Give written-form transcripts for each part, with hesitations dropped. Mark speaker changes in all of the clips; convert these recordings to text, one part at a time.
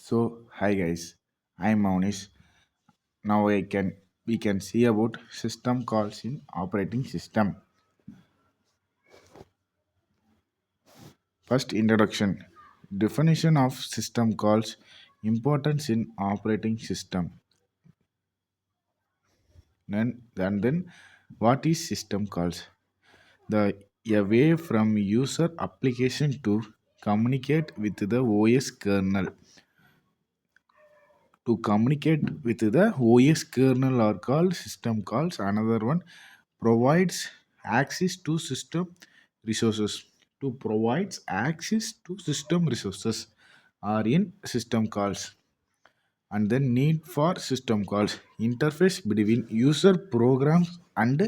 Speaker 1: Hi guys, I'm Maunis. Now we can see about system calls in operating system. First introduction. Definition of system calls, importance in operating system. Then what is system calls? The a way from user application to communicate with the OS kernel. To communicate with the OS kernel are called system calls. Another one provides access to system resources. To provides access to system resources are in system calls. And then need for system calls interface between user programs and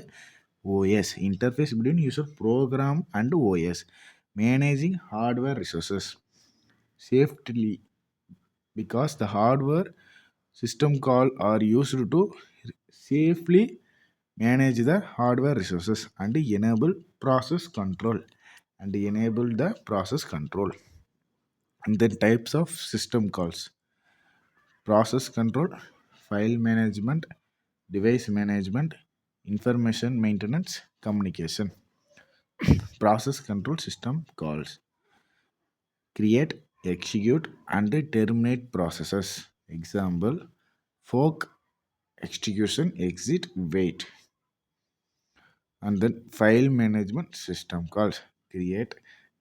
Speaker 1: OS. Interface between user program and OS. Managing hardware resources safely because the hardware system call are used to safely manage the hardware resources and enable the process control. And then types of system calls: process control, file management, device management, information maintenance, communication. Process control system calls create, execute, and terminate processes. Example: fork, execution, exit, wait. And then file management system calls create,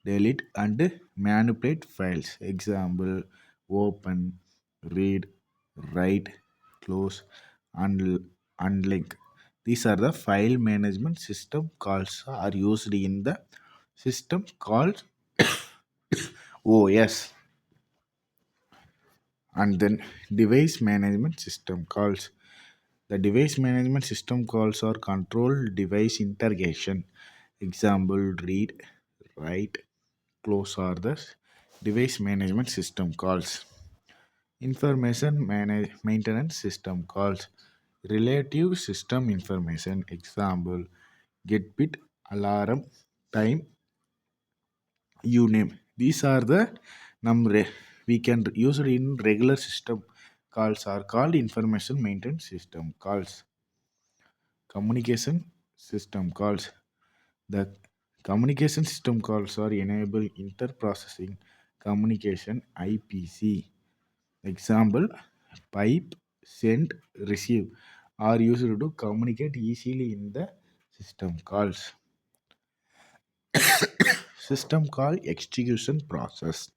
Speaker 1: delete, and manipulate files. Example: open, read, write, close, and unlink. These are the file management system calls are used in the system called OS. And then device management system calls. The device management system calls are control device integration. Example: read, write, close are the device management system calls. Maintenance system calls relative system information. Example: get bit, alarm, time, you name. These are the number we can use it in regular system calls are called information maintenance system calls. Communication system calls. The communication system calls are enable interprocessing communication IPC. Example: pipe, send, receive are used to communicate easily in the system calls. System call execution process.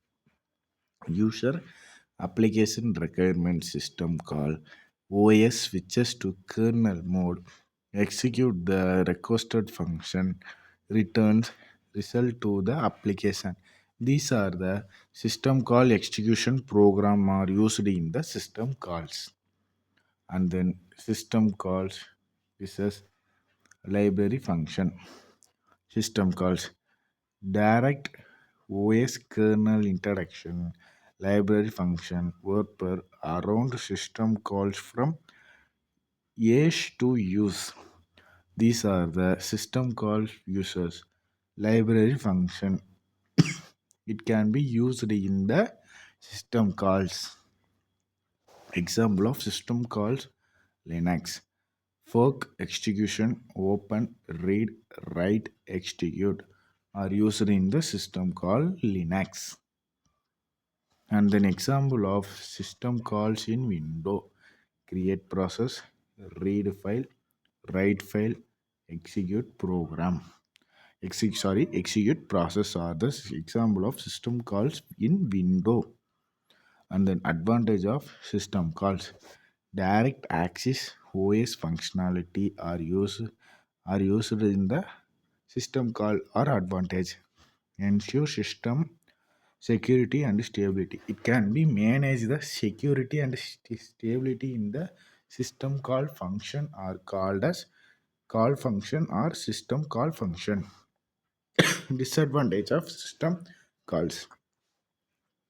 Speaker 1: User application requirement system call OS switches to kernel mode, execute the requested function, returns result to the application. These are the system call execution program are used in the system calls. And then system calls this is library function. System calls direct OS kernel interaction library function work around system calls from age to use. These are the system call users library function. It can be used in the system calls. Example of system calls: Linux. Fork, execution, open, read, write, execute are used in the system call Linux. And then example of system calls in window: create process, read file, write file, execute program. Execute process are the example of system calls in window. And then advantage of system calls: direct access OS functionality are used in the system call or advantage. Ensure system security and stability. It can be manage the security and stability in the system call function are called as call function or system call function. Disadvantage of system calls: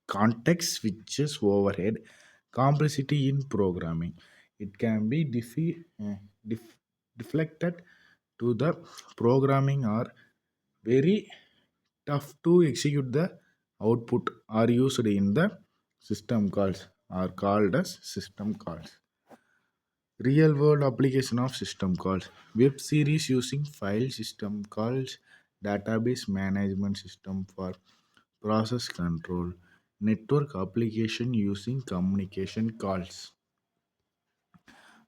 Speaker 1: context switches overhead, complexity in programming. It can be deflected to the programming or very tough to execute the output are used in the system calls. are called as system calls. Real world application of system calls. Web series using file system calls, database management system for process control, network application using communication calls.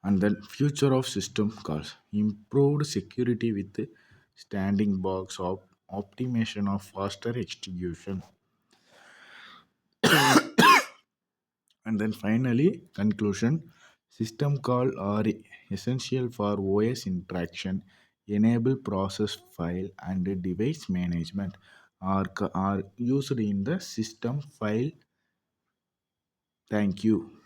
Speaker 1: And then future of system calls. Improved security with standing box of optimization of faster execution. And then finally, conclusion. System call are essential for OS interaction, enable process file and device management are used in the system file. Thank you.